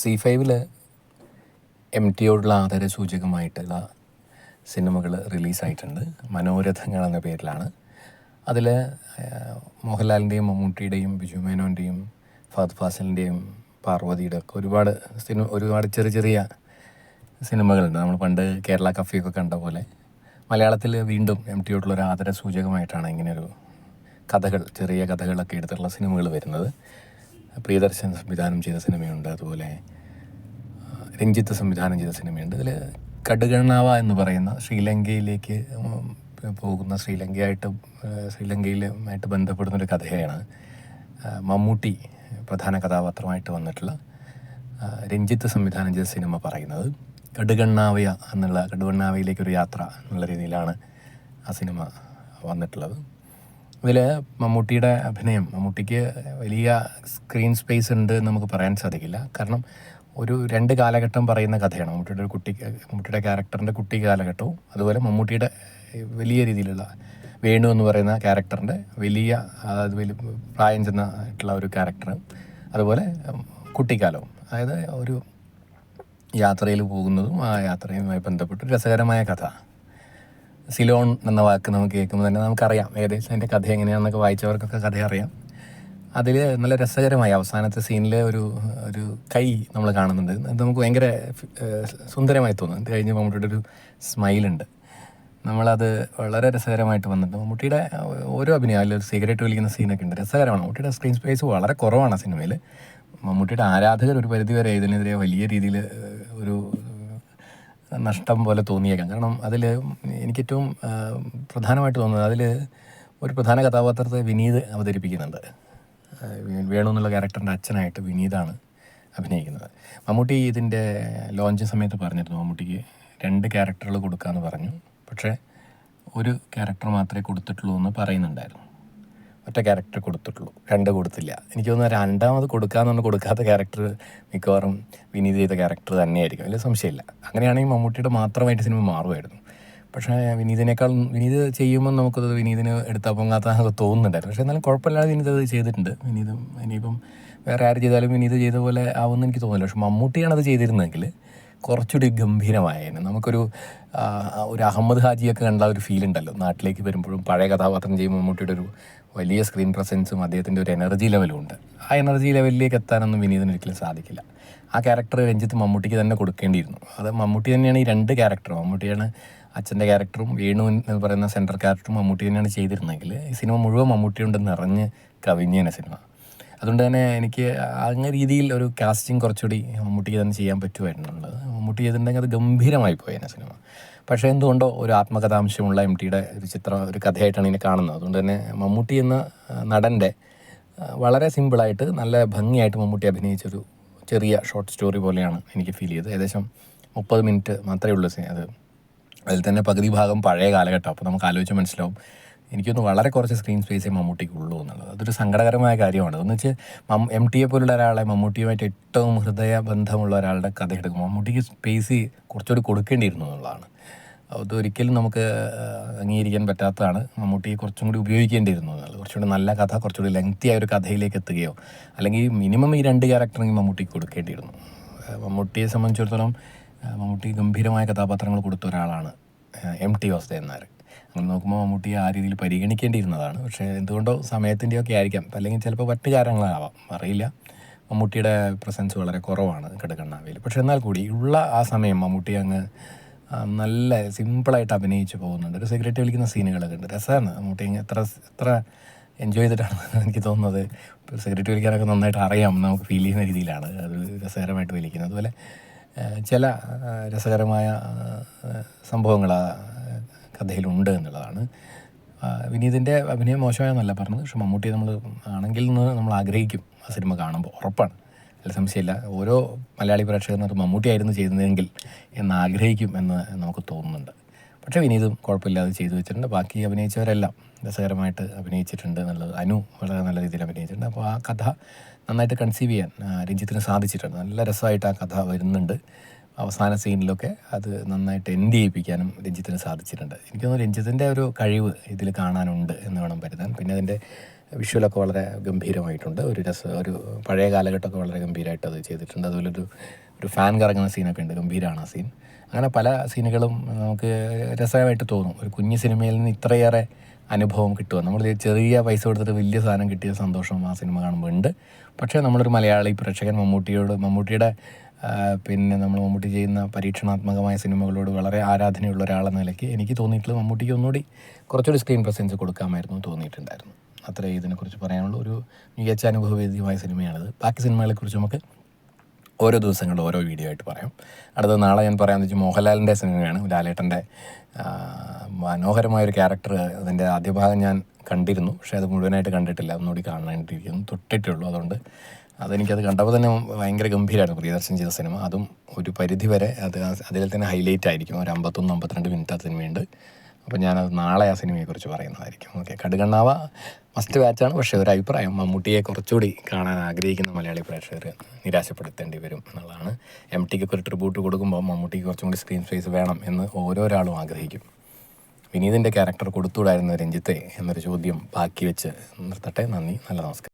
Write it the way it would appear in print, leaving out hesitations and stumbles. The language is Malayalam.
C5-ൽ MTയോടുള്ള ആദരസൂചകമായിട്ടുള്ള സിനിമകൾ റിലീസായിട്ടുണ്ട്. മനോരഥങ്ങൾ എന്ന പേരിലാണ്. അതിൽ മോഹൻലാലിൻ്റെയും മമ്മൂട്ടിയുടെയും ബിജു മേനോൻ്റെയും ഫഹദ് ഫാസിലിൻ്റെയും പാർവതിയുടെ ഒക്കെ ഒരുപാട് ചെറിയ ചെറിയ സിനിമകളുണ്ട്. നമ്മൾ പണ്ട് കേരള കഫിയൊക്കെ കണ്ട പോലെ മലയാളത്തിൽ വീണ്ടും MTയോടുള്ളൊരു ആദരസൂചകമായിട്ടാണ് ഇങ്ങനെയൊരു ചെറിയ കഥകളൊക്കെ എടുത്തിട്ടുള്ള സിനിമകൾ വരുന്നത്. പ്രിയദർശൻ സംവിധാനം ചെയ്ത സിനിമയുണ്ട്, അതുപോലെ രഞ്ജിത്ത് സംവിധാനം ചെയ്ത സിനിമയുണ്ട്. ഇതിൽ കടുകണ്ണാവ എന്ന് പറയുന്ന ശ്രീലങ്കയിലേക്ക് പോകുന്ന ശ്രീലങ്കയിലുമായിട്ട് ബന്ധപ്പെടുന്നൊരു കഥയാണ് മമ്മൂട്ടി പ്രധാന കഥാപാത്രമായിട്ട് വന്നിട്ടുള്ള രഞ്ജിത്ത് സംവിധാനം ചെയ്ത സിനിമ പറയുന്നത്. കടുകണ്ണാവയിലേക്കൊരു യാത്ര എന്നുള്ള രീതിയിലാണ് ആ സിനിമ വന്നിട്ടുള്ളത്. ഇതിൽ മമ്മൂട്ടിയുടെ അഭിനയം, മമ്മൂട്ടിക്ക് വലിയ സ്ക്രീൻ സ്പേസ് ഉണ്ട് എന്ന് നമുക്ക് പറയാൻ സാധിക്കില്ല. കാരണം ഒരു 2 കാലഘട്ടം പറയുന്ന കഥയാണ്. മമ്മൂട്ടിയുടെ ക്യാരക്ടറിൻ്റെ കുട്ടി കാലഘട്ടവും, അതുപോലെ മമ്മൂട്ടിയുടെ വലിയ രീതിയിലുള്ള വേണു എന്ന് പറയുന്ന ക്യാരക്ടറിൻ്റെ വലിയ പ്രായം ചെന്നിട്ടുള്ള ഒരു ക്യാരക്ടർ, അതുപോലെ കുട്ടിക്കാലവും. അതായത് ഒരു യാത്രയിൽ പോകുന്നതും ആ യാത്രയുമായി ബന്ധപ്പെട്ട് രസകരമായ കഥ. സിലോൺ എന്ന വാക്ക് നമുക്ക് കേൾക്കുമ്പോൾ തന്നെ നമുക്കറിയാം ഏകദേശം അതിൻ്റെ കഥ എങ്ങനെയാണെന്നൊക്കെ വായിച്ചവർക്കൊക്കെ കഥ അറിയാം. അതിൽ നല്ല രസകരമായി അവസാനത്തെ സീനിൽ ഒരു കൈ നമ്മൾ കാണുന്നുണ്ട്. അത് നമുക്ക് ഭയങ്കര സുന്ദരമായി തോന്നും. അത് കഴിഞ്ഞ് മമ്മൂട്ടിയുടെ ഒരു സ്മൈലുണ്ട്. നമ്മളത് വളരെ രസകരമായിട്ട് വന്നിട്ടുണ്ട്. മമ്മൂട്ടിയുടെ ഓരോ അഭിനയം, അതിലൊരു സിഗരറ്റ് വലിക്കുന്ന സീനൊക്കെ ഉണ്ട്, രസകരമാണ്. മമ്മൂട്ടിയുടെ സ്ക്രീൻ സ്പേസ് വളരെ കുറവാണ് സിനിമയിൽ. മമ്മൂട്ടിയുടെ ആരാധകർ ഒരു പരിധിവരെ ഇതിനെതിരെ വലിയ രീതിയിൽ ഒരു നഷ്ടം പോലെ തോന്നിയേക്കാം. കാരണം അതിൽ എനിക്കേറ്റവും പ്രധാനമായിട്ട് തോന്നുന്നത്, അതിൽ ഒരു പ്രധാന കഥാപാത്രത്തെ വിനീത് അവതരിപ്പിക്കുന്നുണ്ട്. വേണു എന്നുള്ള ക്യാരക്ടറിൻ്റെ അച്ഛനായിട്ട് വിനീതാണ് അഭിനയിക്കുന്നത്. മമ്മൂട്ടി ഇതിൻ്റെ ലോഞ്ച് സമയത്ത് പറഞ്ഞിരുന്നു മമ്മൂട്ടിക്ക് 2 ക്യാരക്ടറുകൾ കൊടുക്കാമെന്ന് പറഞ്ഞു. പക്ഷേ ഒരു ക്യാരക്ടർ മാത്രമേ കൊടുത്തിട്ടുള്ളൂ എന്ന് പറയുന്നുണ്ടായിരുന്നു. ഒറ്റ ക്യാരക്ടർ കൊടുത്തിട്ടുള്ളൂ, 2 കൊടുത്തില്ല. എനിക്ക് തോന്നുന്നു 2ാമത് കൊടുക്കാത്ത ക്യാരക്ടർ മിക്കവാറും വിനീത് ചെയ്ത ക്യാരക്ടർ തന്നെയായിരിക്കും, അതിൽ സംശയമില്ല. അങ്ങനെയാണെങ്കിൽ മമ്മൂട്ടിയുടെ മാത്രമായിട്ട് സിനിമ മാറുമായിരുന്നു. പക്ഷേ വിനീത് ചെയ്യുമ്പോൾ നമുക്കത് വിനീതിന് എടുത്താൽ പൊങ്ങാത്ത തോന്നുന്നുണ്ടായിരുന്നു. പക്ഷേ എന്നാലും കുഴപ്പമില്ലാതെ വിനീത് അത് ചെയ്തിട്ടുണ്ട്. ഇനിയിപ്പം വേറെ ആര് ചെയ്താലും വിനീത് ചെയ്ത പോലെ ആവുമെന്ന് എനിക്ക് തോന്നുന്നില്ല. പക്ഷെ മമ്മൂട്ടിയാണത് ചെയ്തിരുന്നെങ്കിൽ കുറച്ചുകൂടി ഗംഭീരമായേനെ. നമുക്കൊരു അഹമ്മദ് ഹാജിയൊക്കെ കണ്ട ഒരു ഫീൽ ഉണ്ടല്ലോ നാട്ടിലേക്ക് വരുമ്പോഴും. പഴയ കഥാപാത്രം ചെയ്യുമ്പോൾ മമ്മൂട്ടിയുടെ ഒരു വലിയ സ്ക്രീൻ പ്രസൻസും അദ്ദേഹത്തിൻ്റെ ഒരു എനർജി ലെവലും ഉണ്ട്. ആ എനർജി ലെവലിലേക്ക് എത്താനൊന്നും വിനീതിന് ഒരിക്കലും സാധിക്കില്ല. ആ ക്യാരക്ടർ രഞ്ജിത്ത് മമ്മൂട്ടിക്ക് തന്നെ കൊടുക്കേണ്ടിയിരുന്നു. അത് മമ്മൂട്ടി തന്നെയാണ് ഈ 2 ക്യാരക്ടറും. മമ്മൂട്ടിയാണ് അച്ഛൻ്റെ ക്യാരക്ടറും വേണു എന്ന് പറയുന്ന സെൻട്രൽ ക്യാരക്ടറും മമ്മൂട്ടി തന്നെയാണ് ചെയ്തിരുന്നെങ്കിൽ ഈ സിനിമ മുഴുവൻ മമ്മൂട്ടി കൊണ്ട് നിറഞ്ഞ് കവിഞ്ഞേനെ സിനിമ. അതുകൊണ്ട് തന്നെ എനിക്ക് അങ്ങനെ രീതിയിൽ ഒരു കാസ്റ്റിംഗ് കുറച്ചുകൂടി മമ്മൂട്ടിക്ക് തന്നെ ചെയ്യാൻ പറ്റുമായിരുന്നുള്ളത്. മമ്മൂട്ടി ചെയ്തിട്ടുണ്ടെങ്കിൽ അത് ഗംഭീരമായി പോയേനെ സിനിമ. പക്ഷേ എന്തുകൊണ്ടോ ഒരു ആത്മകഥാംശമുള്ള MTയുടെ ഒരു കഥയായിട്ടാണ് ഇതിനെ കാണുന്നത്. അതുകൊണ്ട് തന്നെ മമ്മൂട്ടി എന്ന നടൻ്റെ വളരെ സിമ്പിളായിട്ട് നല്ല ഭംഗിയായിട്ട് മമ്മൂട്ടി അഭിനയിച്ചൊരു ചെറിയ ഷോർട്ട് സ്റ്റോറി പോലെയാണ് എനിക്ക് ഫീൽ ചെയ്തത്. ഏകദേശം 30 മിനിറ്റ് മാത്രമേ ഉള്ളൂ അത്. അതിൽ തന്നെ പകുതി ഭാഗം പഴയ കാലഘട്ടം. അപ്പോൾ നമുക്ക് ആലോചിച്ച് മനസ്സിലാവും എനിക്കൊന്ന് വളരെ കുറച്ച് സ്ക്രീൻ സ്പേസേ മമ്മൂട്ടിക്കുള്ളൂ എന്നുള്ളത്. അതൊരു സങ്കടകരമായ കാര്യമാണ്. എന്ന് വെച്ച് MTയെ പോലുള്ള ഒരാളെ, മമ്മൂട്ടിയുമായിട്ട് ഏറ്റവും ഹൃദയബന്ധമുള്ള ഒരാളുടെ കഥ എടുക്കും മമ്മൂട്ടിക്ക് സ്പേസ് കുറച്ചുകൂടി കൊടുക്കേണ്ടിയിരുന്നു എന്നുള്ളതാണ്. അതൊരിക്കലും നമുക്ക് അംഗീകരിക്കാൻ പറ്റാത്തതാണ്. മമ്മൂട്ടിയെ കുറച്ചും കൂടി ഉപയോഗിക്കേണ്ടിയിരുന്നു എന്നുള്ളത്. കുറച്ചുകൂടി നല്ല കഥ, കുറച്ചുകൂടി ലെങ്തി ആയ ഒരു കഥയിലേക്ക് എത്തുകയോ അല്ലെങ്കിൽ മിനിമം ഈ 2 ക്യാരക്ടറെങ്കിൽ മമ്മൂട്ടിക്ക് കൊടുക്കേണ്ടിയിരുന്നു. മമ്മൂട്ടിയെ സംബന്ധിച്ചിടത്തോളം മമ്മൂട്ടി ഗംഭീരമായ കഥാപാത്രങ്ങൾ കൊടുത്ത ഒരാളാണ് MT വാസുദേവൻ നായർ. അങ്ങനെ നോക്കുമ്പോൾ മമ്മൂട്ടിയെ ആ രീതിയിൽ പരിഗണിക്കേണ്ടിയിരുന്നതാണ്. പക്ഷേ എന്തുകൊണ്ടോ സമയത്തിൻ്റെയൊക്കെ ആയിരിക്കാം, അല്ലെങ്കിൽ ചിലപ്പോൾ മറ്റ് കാരണങ്ങളാവാം, അറിയില്ല. മമ്മൂട്ടിയുടെ പ്രസൻസ് വളരെ കുറവാണ് കടുകണ്ണാവയിൽ. പക്ഷേ എന്നാൽ കൂടി ഉള്ള ആ സമയം മമ്മൂട്ടി അങ്ങ് നല്ല സിമ്പിളായിട്ട് അഭിനയിച്ച് പോകുന്നുണ്ട്. ഒരു സിഗരറ്റ് വലിക്കുന്ന സീനുകളൊക്കെ ഉണ്ട്, രസമാണ്. മമ്മൂട്ടി എത്ര എൻജോയ് ചെയ്തിട്ടാണ് എനിക്ക് തോന്നുന്നത്. സിഗരറ്റ് വലിക്കാനൊക്കെ നന്നായിട്ട് അറിയാം, നമുക്ക് ഫീൽ ചെയ്യുന്ന രീതിയിലാണ് അത് രസകരമായിട്ട് വലിക്കുന്നത്. അതുപോലെ ചില രസകരമായ സംഭവങ്ങൾ ആ കഥയിലുണ്ട് എന്നുള്ളതാണ്. വിനീതിൻ്റെ അഭിനയം മോശമായെന്നല്ല പറഞ്ഞത്. പക്ഷെ മമ്മൂട്ടി നമ്മൾ ആഗ്രഹിക്കും ആ സിനിമ കാണുമ്പോൾ, ഉറപ്പാണ്, അതിൽ സംശയമില്ല. ഓരോ മലയാളി പ്രേക്ഷകർക്ക് മമ്മൂട്ടിയായിരുന്നു ചെയ്യുന്നതെങ്കിൽ എന്ന് ആഗ്രഹിക്കും എന്ന് നമുക്ക് തോന്നുന്നുണ്ട്. പക്ഷേ വിനീതും കുഴപ്പമില്ലാതെ ചെയ്തു വെച്ചിട്ടുണ്ട്. ബാക്കി അഭിനയിച്ചവരെല്ലാം രസകരമായിട്ട് അഭിനയിച്ചിട്ടുണ്ട് എന്നുള്ളത്. അനു വളരെ നല്ല രീതിയിൽ അഭിനയിച്ചിട്ടുണ്ട്. അപ്പോൾ ആ കഥ നന്നായിട്ട് കൺസീവ് ചെയ്യാൻ രഞ്ജിത്തിന് സാധിച്ചിട്ടുണ്ട്. നല്ല രസമായിട്ട് ആ കഥ വരുന്നുണ്ട്. അവസാന സീനിലൊക്കെ അത് നന്നായിട്ട് എൻഡ് ചെയ്യിപ്പിക്കാനും രഞ്ജിത്തിന് സാധിച്ചിട്ടുണ്ട്. എനിക്ക് തോന്നുന്നു രഞ്ജിത്തിൻ്റെ ഒരു കഴിവ് ഇതിൽ കാണാനുണ്ട് എന്ന് വേണം കരുതാൻ. പിന്നെ അതിൻ്റെ വിഷ്വലൊക്കെ വളരെ ഗംഭീരമായിട്ടുണ്ട്. ഒരു പഴയ കാലഘട്ടമൊക്കെ വളരെ ഗംഭീരമായിട്ട് അത് ചെയ്തിട്ടുണ്ട്. അതുപോലെ ഒരു ഫാൻ കറങ്ങുന്ന സീനൊക്കെ ഉണ്ട്, ഗംഭീരമാണ് ആ സീൻ. അങ്ങനെ പല സീനുകളും നമുക്ക് രസമായിട്ട് തോന്നും. ഒരു കുഞ്ഞു സിനിമയിൽ നിന്ന് ഇത്രയേറെ അനുഭവം കിട്ടുക, നമ്മൾ ചെറിയ പൈസ കൊടുത്തിട്ട് വലിയ സാധനം കിട്ടിയ സന്തോഷം ആ സിനിമ കാണുമ്പോൾ ഉണ്ട്. പക്ഷേ നമ്മളൊരു മലയാളി പ്രേക്ഷകൻ മമ്മൂട്ടിയുടെ പിന്നെ നമ്മൾ മമ്മൂട്ടി ചെയ്യുന്ന പരീക്ഷണാത്മകമായ സിനിമകളോട് വളരെ ആരാധനയുള്ള ഒരാളെന്ന നിലയ്ക്ക് എനിക്ക് തോന്നിയിട്ടുള്ളത് മമ്മൂട്ടിക്ക് ഒന്നുകൂടി കുറച്ചുകൂടി സ്ക്രീൻ പ്രസൻസ് കൊടുക്കാമായിരുന്നു തോന്നിയിട്ടുണ്ടായിരുന്നു. അത്രേ ഇതിനെക്കുറിച്ച് പറയാനുള്ള ഒരു മികച്ച അനുഭവവേദ്യമായ സിനിമയാണിത്. ബാക്കി സിനിമകളെക്കുറിച്ച് നമുക്ക് ഓരോ ദിവസങ്ങളിൽ ഓരോ വീഡിയോ ആയിട്ട് പറയാം. അടുത്ത നാളെ ഞാൻ പറയാമെന്ന് വെച്ചാൽ മോഹൻലാലിൻ്റെ സിനിമയാണ്. ലാലേട്ടൻ്റെ മനോഹരമായൊരു ക്യാരക്ടർ. അതിൻ്റെ ആദ്യ ഭാഗം ഞാൻ കണ്ടിരുന്നു, പക്ഷേ അത് മുഴുവനായിട്ട് കണ്ടിട്ടില്ല. ഒന്നുകൂടി കാണാനായിട്ടിരിക്കുന്നു, തൊട്ടിട്ടുള്ളൂ. അതുകൊണ്ട് അതെനിക്കത് കണ്ടപ്പോൾ തന്നെ ഭയങ്കര ഗംഭീരമായിരുന്നു പ്രിയദർശൻ ചെയ്ത സിനിമ. അതും ഒരു പരിധി വരെ അതിൽ തന്നെ ഹൈലൈറ്റ് ആയിരിക്കും. ഒരു 51-52 മിനിറ്റ് ആ സിനിമയുണ്ട്. അപ്പോൾ ഞാനത് നാളെ ആ സിനിമയെക്കുറിച്ച് പറയുന്നതായിരിക്കും. ഓക്കെ, കടുകണ്ണാവ മസ്റ്റ് വാച്ചാണ്. പക്ഷേ ഒരു അഭിപ്രായം, മമ്മൂട്ടിയെ കുറച്ചുകൂടി കാണാൻ ആഗ്രഹിക്കുന്ന മലയാളി പ്രേക്ഷകർ നിരാശപ്പെടുത്തേണ്ടി വരും എന്നുള്ളതാണ്. MTക്കൊക്കെ ഒരു ട്രിബ്യൂട്ട് കൊടുക്കുമ്പോൾ മമ്മൂട്ടിക്ക് കുറച്ചും കൂടി സ്ക്രീൻ സ്പേസ് വേണം എന്ന് ഓരോരാളും ആഗ്രഹിക്കും. വിനീതിൻ്റെ ക്യാരക്ടർ കൊടുത്തുകൂടായിരുന്നു രഞ്ജിത്തെ എന്നൊരു ചോദ്യം ബാക്കി വെച്ച് നിർത്തട്ടെ. നന്ദി, നല്ല നമസ്കാരം.